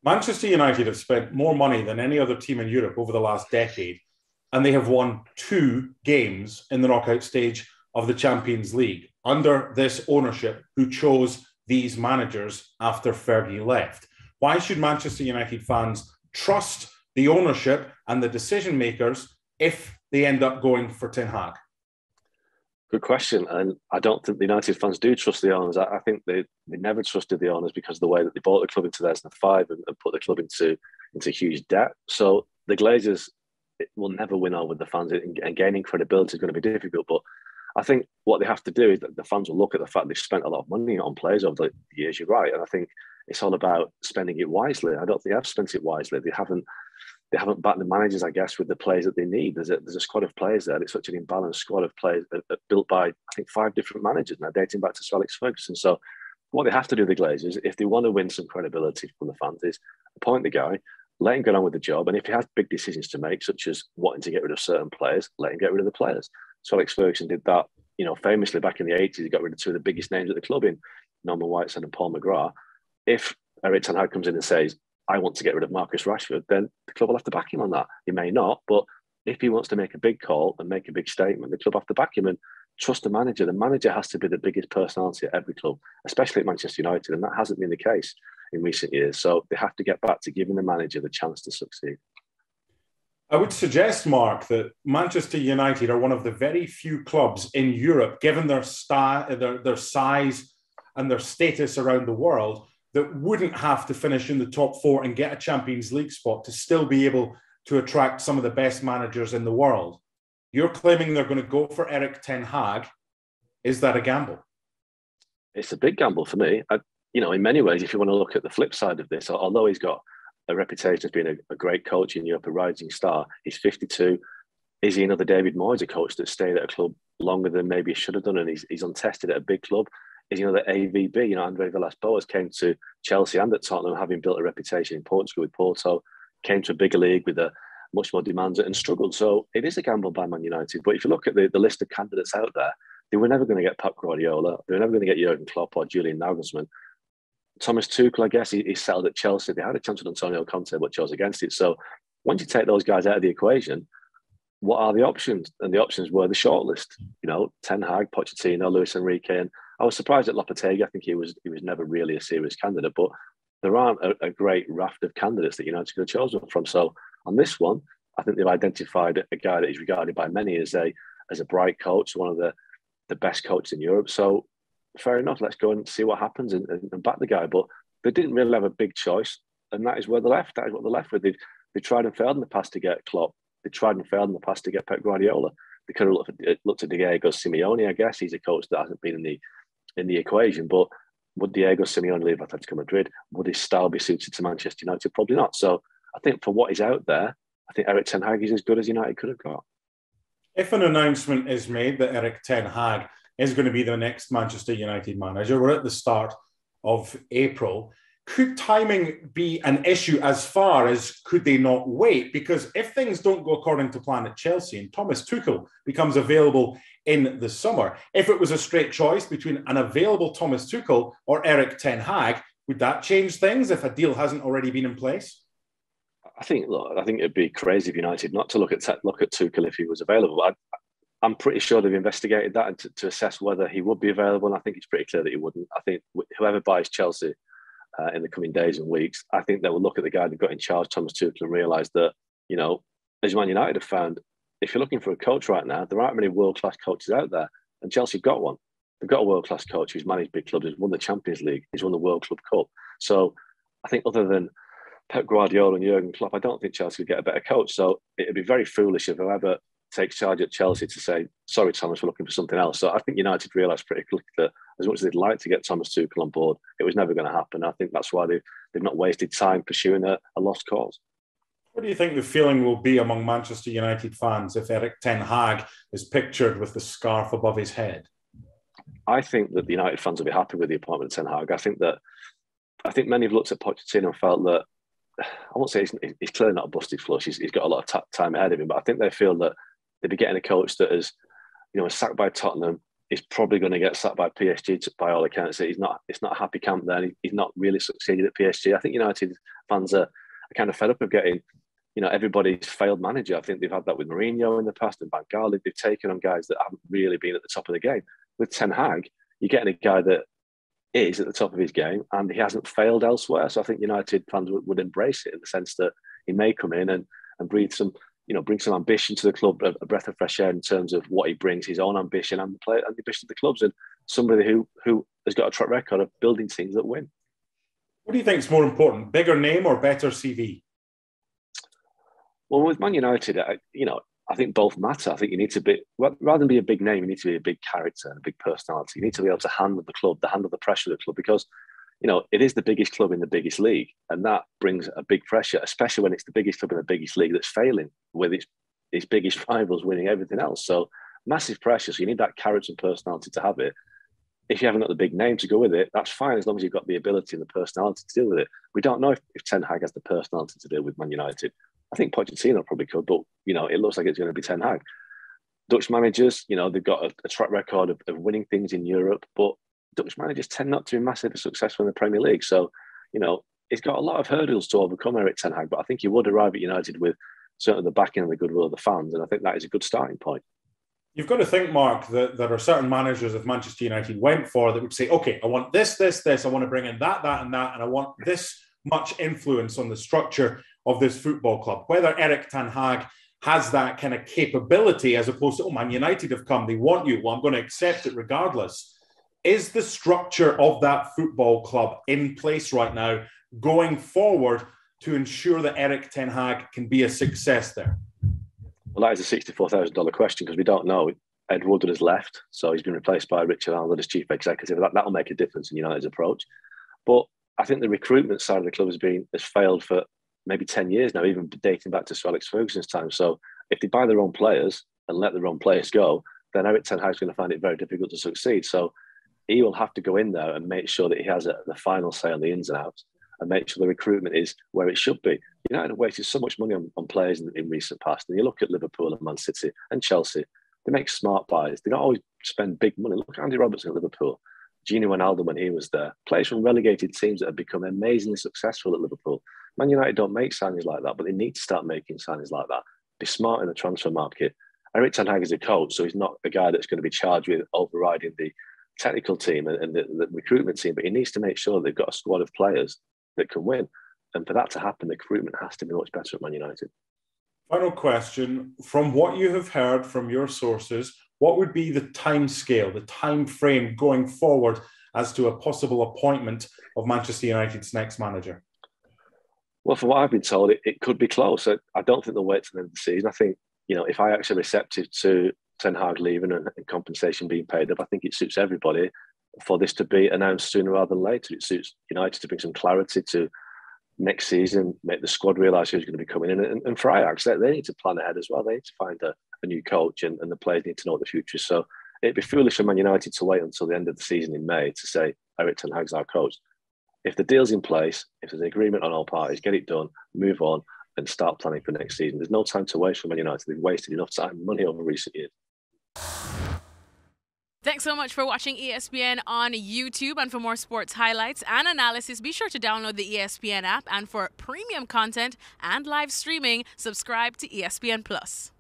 Manchester United have spent more money than any other team in Europe over the last decade, and they have won 2 games in the knockout stage of the Champions League under this ownership who chose these managers after Fergie left. Why should Manchester United fans trust the ownership and the decision makers if they end up going for Ten Hag? Good question. And I don't think the United fans do trust the owners. I think they never trusted the owners because of the way that they bought the club in 2005 and put the club into huge debt. So the Glazers will never win over the fans, and gaining credibility is going to be difficult. But I think what they have to do is that the fans will look at the fact they've spent a lot of money on players over the years. You're right. And I think it's all about spending it wisely. I don't think they've spent it wisely. They haven't backed the managers, I guess, with the players that they need. There's a squad of players there. It's such an imbalanced squad of players built by, I think, 5 different managers now, dating back to Sir Alex Ferguson. So what they have to do, the Glazers, if they want to win some credibility from the fans, is appoint the guy, let him get on with the job. And if he has big decisions to make, such as wanting to get rid of certain players, let him get rid of the players. Sir Alex Ferguson did that, famously back in the 80s. He got rid of 2 of the biggest names at the club in Norman Whiteside and Paul McGrath. If Erik ten Hag comes in and says, I want to get rid of Marcus Rashford, then the club will have to back him on that. He may not, but if he wants to make a big call and make a big statement, the club have to back him and trust the manager. The manager has to be the biggest personality at every club, especially at Manchester United, and that hasn't been the case in recent years. So they have to get back to giving the manager the chance to succeed. I would suggest, Mark, that Manchester United are one of the very few clubs in Europe, given their size and their status around the world, that wouldn't have to finish in the top 4 and get a Champions League spot to still be able to attract some of the best managers in the world. You're claiming they're going to go for Erik ten Hag. Is that a gamble? It's a big gamble for me. In many ways, if you want to look at the flip side of this, although he's got a reputation as being a great coach in Europe, a rising star, he's 52. Is he another David Moyes, a coach that stayed at a club longer than maybe he should have done, and he's untested at a big club? Is another AVB? Andre Villas-Boas came to Chelsea and at Tottenham, having built a reputation in Portugal with Porto, came to a bigger league with a much more demands and struggled. So it is a gamble by Man United. But if you look at the list of candidates out there, they were never going to get Pep Guardiola. They were never going to get Jurgen Klopp or Julian Nagelsmann. Thomas Tuchel, I guess, he settled at Chelsea. They had a chance with Antonio Conte, but chose against it. So once you take those guys out of the equation, what are the options? And the options were the shortlist. Ten Hag, Pochettino, Luis Enrique, and I was surprised at Lopetegui. I think he was never really a serious candidate, but there aren't a great raft of candidates that United could have chosen from. So on this one, I think they've identified a guy that is regarded by many as a bright coach, one of the best coaches in Europe. So fair enough, let's go and see what happens and back the guy. But they didn't really have a big choice, and that is where they're left. That is what they're left with. They tried and failed in the past to get Klopp. They tried and failed in the past to get Pep Guardiola. They could have looked at Diego Simeone. I guess he's a coach that hasn't been in the equation, but would Diego Simeone leave Atletico Madrid? Would his style be suited to Manchester United? Probably not. So I think for what is out there, I think Erik ten Hag is as good as United could have got. If an announcement is made that Erik ten Hag is going to be the next Manchester United manager, we're at the start of April, could timing be an issue as far as could they not wait? Because if things don't go according to plan at Chelsea and Thomas Tuchel becomes available in the summer, if it was a straight choice between an available Thomas Tuchel or Erik ten Hag, would that change things if a deal hasn't already been in place? I think it'd be crazy of United not to look at Tuchel if he was available. I'm pretty sure they've investigated that and to assess whether he would be available. And I think it's pretty clear that he wouldn't. I think whoever buys Chelsea in the coming days and weeks, I think they will look at the guy they've got in charge, Thomas Tuchel, and realise that, as Man United have found, if you're looking for a coach right now, there aren't many world-class coaches out there. And Chelsea have got one. They've got a world-class coach who's managed big clubs, who's won the Champions League, who's won the World Club Cup. So I think other than Pep Guardiola and Jurgen Klopp, I don't think Chelsea could get a better coach. So it'd be very foolish of whoever takes charge at Chelsea to say, sorry, Thomas, we're looking for something else. So I think United realised pretty quickly that as much as they'd like to get Thomas Tuchel on board, it was never going to happen. I think that's why they've not wasted time pursuing a lost cause. What do you think the feeling will be among Manchester United fans if Erik ten Hag is pictured with the scarf above his head? I think that the United fans will be happy with the appointment of ten Hag. I think many have looked at Pochettino and felt that, I won't say he's clearly not a busted flush. He's got a lot of time ahead of him, but I think they feel that they'd be getting a coach that is, sacked by Tottenham, Is probably going to get sacked by PSG by all accounts. It's not a happy camp there. He's not really succeeded at PSG. I think United fans are kind of fed up of getting, everybody's failed manager. I think they've had that with Mourinho in the past and Van Gaal. They've taken on guys that haven't really been at the top of the game. With Ten Hag, you're getting a guy that is at the top of his game and he hasn't failed elsewhere. So I think United fans would embrace it in the sense that he may come in and breathe some, bring some ambition to the club, a breath of fresh air in terms of what he brings, his own ambition and the ambition of the clubs, and somebody who has got a track record of building teams that win. What do you think is more important, bigger name or better CV? Well, with Man United, I think both matter. I think you need to be, rather than be a big name, you need to be a big character and a big personality. You need to be able to handle the club, handle the pressure of the club, because it is the biggest club in the biggest league, and that brings a big pressure, especially when it's the biggest club in the biggest league that's failing with its biggest rivals winning everything else. So massive pressure. So you need that character and personality to have it. If you haven't got the big name to go with it, that's fine, as long as you've got the ability and the personality to deal with it. We don't know if Ten Hag has the personality to deal with Man United. I think Pochettino probably could, but it looks like it's going to be Ten Hag. Dutch managers, they've got a track record of winning things in Europe, but Dutch managers tend not to be massively successful in the Premier League. So, he's got a lot of hurdles to overcome, Erik Ten Hag, but I think he would arrive at United with certainly the backing and the goodwill of the fans, and I think that is a good starting point. You've got to think, Mark, that there are certain managers that Manchester United went for that would say, okay, I want this, I want to bring in that, and that, and I want this much influence on the structure of this football club. Whether Erik Ten Hag has that kind of capability as opposed to, oh, Man United have come, they want you, well, I'm going to accept it regardless. Is the structure of that football club in place right now going forward to ensure that Erik Ten Hag can be a success there? Well, that is a $64,000 question because we don't know. Ed Woodward has left, so he's been replaced by Richard Arnold as chief executive. That'll make a difference in United's approach. But I think the recruitment side of the club has failed for maybe 10 years now, even dating back to Sir Alex Ferguson's time. So if they buy their own players and let their own players go, then Erik Ten Hag's going to find it very difficult to succeed. So he will have to go in there and make sure that he has the final say on the ins and outs and make sure the recruitment is where it should be. United have wasted so much money on players in recent past. And you look at Liverpool and Man City and Chelsea, they make smart buys. They don't always spend big money. Look at Andy Robertson at Liverpool, Gini Wijnaldum when he was there. Players from relegated teams that have become amazingly successful at Liverpool. Man United don't make signings like that, but they need to start making signings like that. Be smart in the transfer market. Erik Ten Hag is a coach, so he's not a guy that's going to be charged with overriding the technical team and the recruitment team, but he needs to make sure they've got a squad of players that can win. And for that to happen, the recruitment has to be much better at Man United. Final question. From what you have heard from your sources, what would be the time scale, the time frame going forward as to a possible appointment of Manchester United's next manager? Well, from what I've been told, it could be close. I don't think they'll wait till the end of the season. I think, if Ajax are receptive to Ten Hag leaving and compensation being paid up, I think it suits everybody for this to be announced sooner rather than later. It suits United to bring some clarity to next season, make the squad realise who's going to be coming in. And for Ajax, they need to plan ahead as well. They need to find a new coach and the players need to know what the future is. So it'd be foolish for Man United to wait until the end of the season in May to say, Erik Ten Hag's our coach. If the deal's in place, if there's an agreement on all parties, get it done, move on and start planning for next season. There's no time to waste for Man United. They've wasted enough time and money over recent years. Thanks so much for watching ESPN on YouTube. And for more sports highlights and analysis, be sure to download the ESPN app. And for premium content and live streaming, subscribe to ESPN Plus.